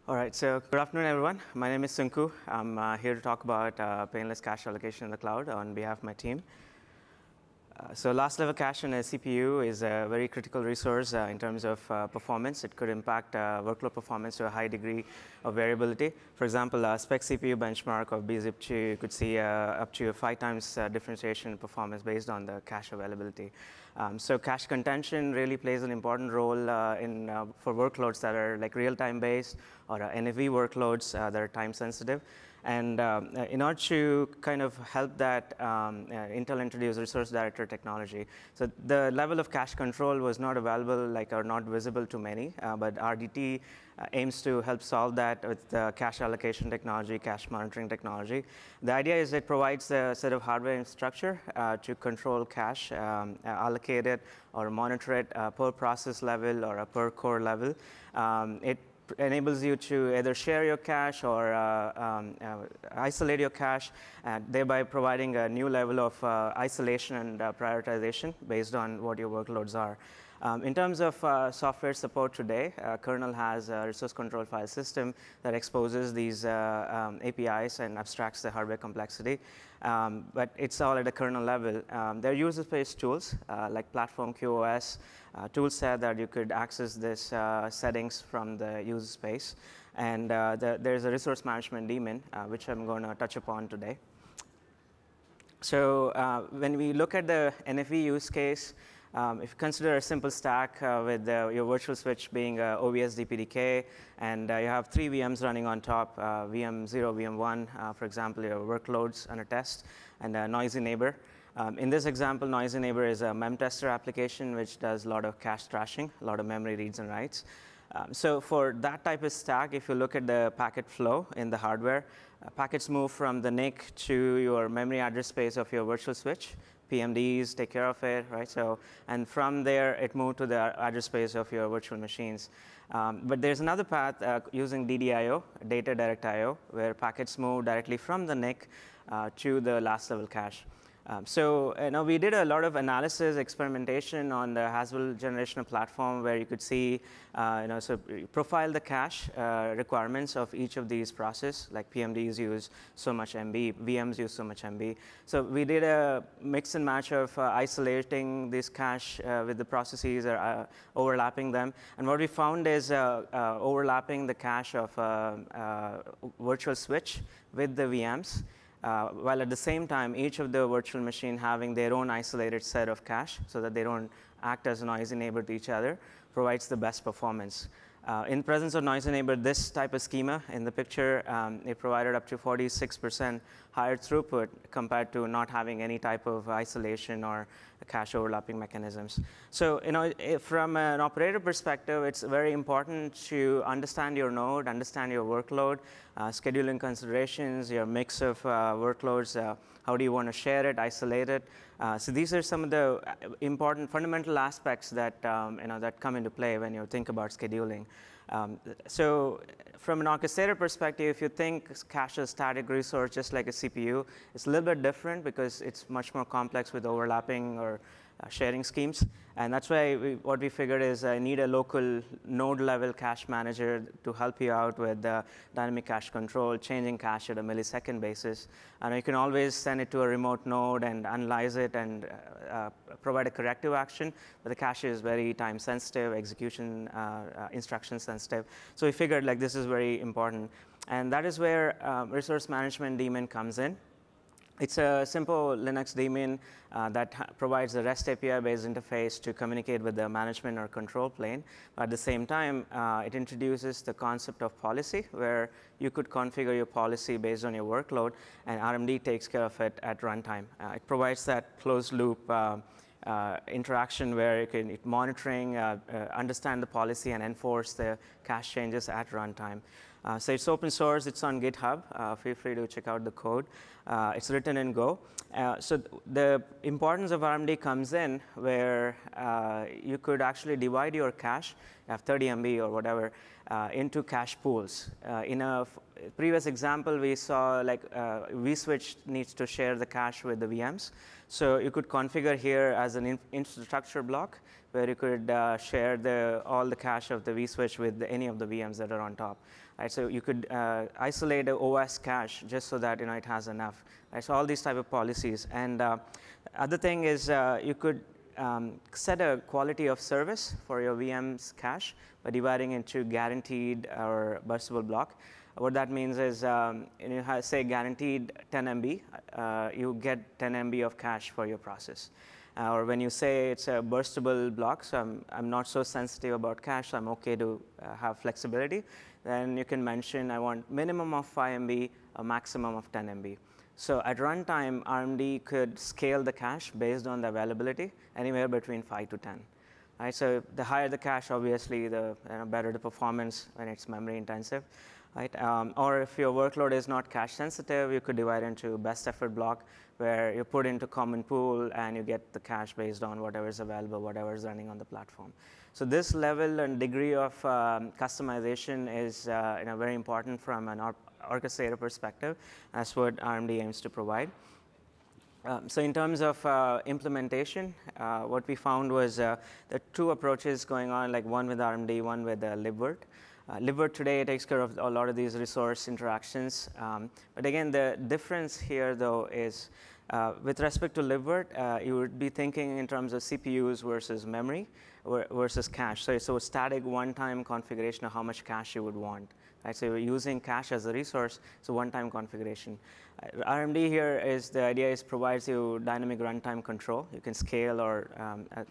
All right, so good afternoon, everyone. My name is Sunku. I'm here to talk about painless cache allocation in the cloud on behalf of my team. So last level cache in a CPU is a very critical resource in terms of performance. It could impact workload performance to a high degree of variability. For example, a spec CPU benchmark of bzip2, you could see up to 5 times differentiation in performance based on the cache availability. So cache contention really plays an important role for workloads that are like real-time based or NAV workloads that are time sensitive. And in order to kind of help that, Intel introduced resource director technology. So the level of cache control was not available, or not visible to many, but RDT aims to help solve that with the cache allocation technology, cache monitoring technology. The idea is it provides a set of hardware infrastructure to control cache, allocate it or monitor it per process level or a per core level. It enables you to either share your cache or isolate your cache, thereby providing a new level of isolation and prioritization based on what your workloads are. In terms of software support today, kernel has a resource control file system that exposes these APIs and abstracts the hardware complexity. But it's all at a kernel level. There are user-based tools like Platform QoS, tool set that you could access this settings from the user space. And there's a Resource Management Daemon, which I'm going to touch upon today. So when we look at the NFV use case, if you consider a simple stack with your virtual switch being OVS DPDK, and you have 3 VMs running on top, VM0, VM1, for example, your workloads and a test, and a noisy neighbor. In this example, noisy neighbor is a memtester application which does a lot of cache trashing, a lot of memory reads and writes. So for that type of stack, if you look at the packet flow in the hardware, packets move from the NIC to your memory address space of your virtual switch. PMDs take care of it, right? So, and from there, it moved to the address space of your virtual machines. But there's another path using DDIO, data direct IO, where packets move directly from the NIC to the last level cache. So we did a lot of analysis, experimentation on the Haswell generational platform where you could see, so you profile the cache requirements of each of these processes, like PMDs use so much MB, VMs use so much MB. So we did a mix and match of isolating this cache with the processes or overlapping them. And what we found is overlapping the cache of virtual switch with the VMs. While at the same time, each of the virtual machine having their own isolated set of cache so that they don't act as a noisy neighbor to each other, provides the best performance. In presence of noisy neighbor, this type of schema in the picture, it provided up to 46% higher throughput compared to not having any type of isolation or cache overlapping mechanisms. So from an operator perspective, it's very important to understand your node, understand your workload, scheduling considerations, your mix of workloads, how do you want to share it, isolate it. So these are some of the important fundamental aspects that, that come into play when you think about scheduling. So from an orchestrator perspective, if you think cache is a static resource just like a CPU, it's a little bit different because it's much more complex with overlapping or sharing schemes. And that's why what we figured is I need a local node level cache manager to help you out with dynamic cache control, changing cache at a millisecond basis. And you can always send it to a remote node and analyze it and provide a corrective action. But the cache is very time sensitive, execution instruction sensitive. So we figured like this is very important. And that is where Resource Management Daemon comes in. It's a simple Linux daemon that provides a REST API-based interface to communicate with the management or control plane. At the same time, it introduces the concept of policy, where you could configure your policy based on your workload, and RMD takes care of it at runtime. It provides that closed loop interaction where you can monitoring, understand the policy, and enforce the cache changes at runtime. So it's open source. It's on GitHub. Feel free to check out the code. It's written in Go. So the importance of RMD comes in where you could actually divide your cache, you have 30 MB or whatever, into cache pools. previous example, we saw like vSwitch needs to share the cache with the VMs. So you could configure here as an infrastructure block where you could share all the cache of the vSwitch with any of the VMs that are on top. Right? So you could isolate the OS cache just so that it has enough. Right? So all these type of policies. And other thing is you could set a quality of service for your VM's cache by dividing into guaranteed or burstable block. What that means is you say guaranteed 10 MB, you get 10 MB of cache for your process. Or when you say it's a burstable block, so I'm not so sensitive about cache, so I'm okay to have flexibility, then you can mention I want minimum of 5 MB, a maximum of 10 MB. So at runtime, RMD could scale the cache based on the availability, anywhere between 5 to 10. Right? So the higher the cache, obviously, the better the performance when it's memory intensive. Right? Or if your workload is not cache sensitive, you could divide into best effort block, where you put into common pool and you get the cache based on whatever is available, whatever is running on the platform. So this level and degree of customization is very important from an orchestrator perspective. That's what RMD aims to provide. So in terms of implementation, what we found was there are two approaches going on, like one with RMD, one with libvirt. Libvirt today takes care of a lot of these resource interactions. But again, the difference here, though, is with respect to libvirt, you would be thinking in terms of CPUs versus memory versus cache. So it's a static one-time configuration of how much cache you would want. Right? So you're using cache as a resource. It's a one-time configuration. RMD here is the idea is provides you dynamic runtime control. You can scale or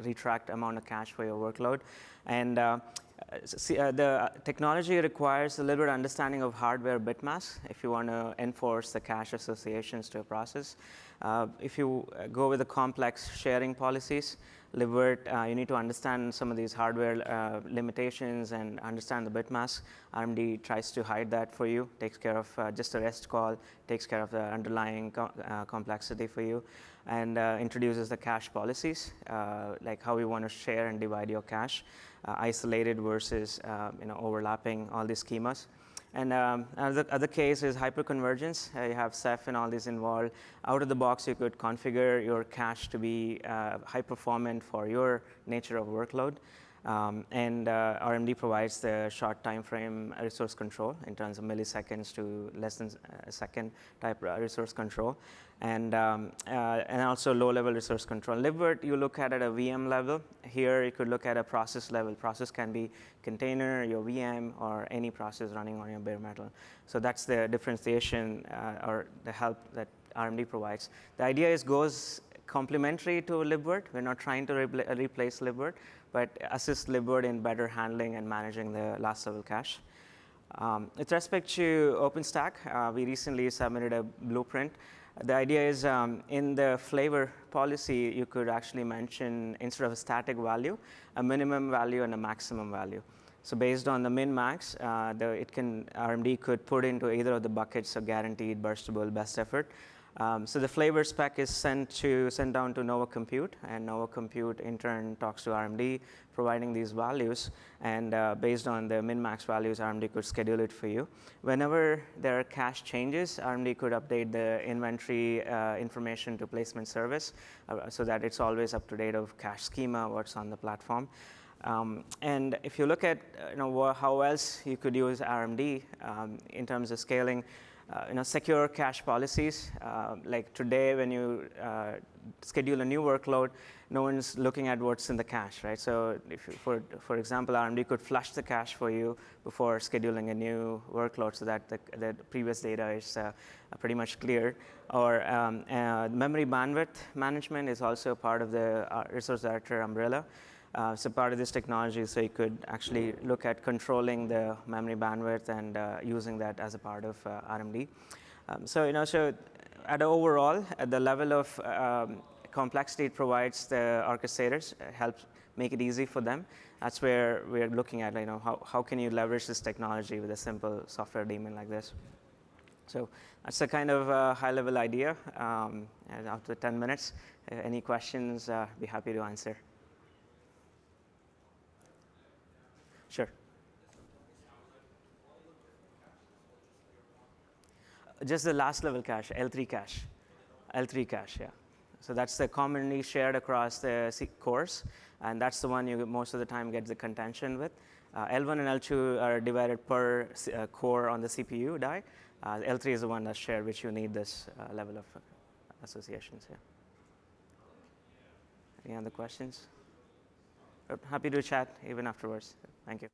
retract amount of cache for your workload. And the technology requires a little bit of understanding of hardware bitmask if you want to enforce the cache associations to a process. If you go with the complex sharing policies, libvirt, you need to understand some of these hardware limitations and understand the bitmask. RMD tries to hide that for you, takes care of just a REST call, takes care of the underlying complexity for you, and introduces the cache policies, like how you want to share and divide your cache, isolated versus overlapping all these schemas. And other case is hyperconvergence. You have Ceph and all these involved. Out of the box, you could configure your cache to be high performant for your nature of workload. And RMD provides the short time frame resource control in terms of milliseconds to less than a second type resource control. And also low-level resource control. libvirt, you look at a VM level. Here, you could look at a process level. Process can be container, your VM, or any process running on your bare metal. So that's the differentiation or the help that RMD provides. The idea goes complementary to libvirt. We're not trying to replace libvirt, but assist libvirt in better handling and managing the last level cache. With respect to OpenStack, we recently submitted a blueprint. The idea is in the flavor policy, you could actually mention, instead of a static value, a minimum value and a maximum value. So based on the min-max, RMD could put into either of the buckets, so guaranteed, burstable, best effort. So the flavor spec is sent down to Nova Compute, and Nova Compute in turn talks to RMD, providing these values. And based on the min-max values, RMD could schedule it for you. Whenever there are cache changes, RMD could update the inventory information to placement service so that it's always up to date of cache schema, what's on the platform. And if you look at how else you could use RMD in terms of scaling, secure cache policies. Like today, when you schedule a new workload, no one's looking at what's in the cache, right? So if for example, RMD could flush the cache for you before scheduling a new workload so that the previous data is pretty much cleared. Or memory bandwidth management is also part of the resource director umbrella. So part of this technology, so you could actually look at controlling the memory bandwidth and using that as a part of RMD. So at overall, at the level of complexity it provides the orchestrators, helps make it easy for them. That's where we're looking at, how can you leverage this technology with a simple software daemon like this. So that's a kind of high-level idea. And after 10 minutes, any questions, be happy to answer. Sure. Just the last level cache, L3 cache. L3 cache, yeah. So that's the commonly shared across the cores, and that's the one you most of the time get the contention with. L1 and L2 are divided per core on the CPU die. L3 is the one that's shared, which you need this level of associations. Yeah. Any other questions? Happy to chat even afterwards. Thank you.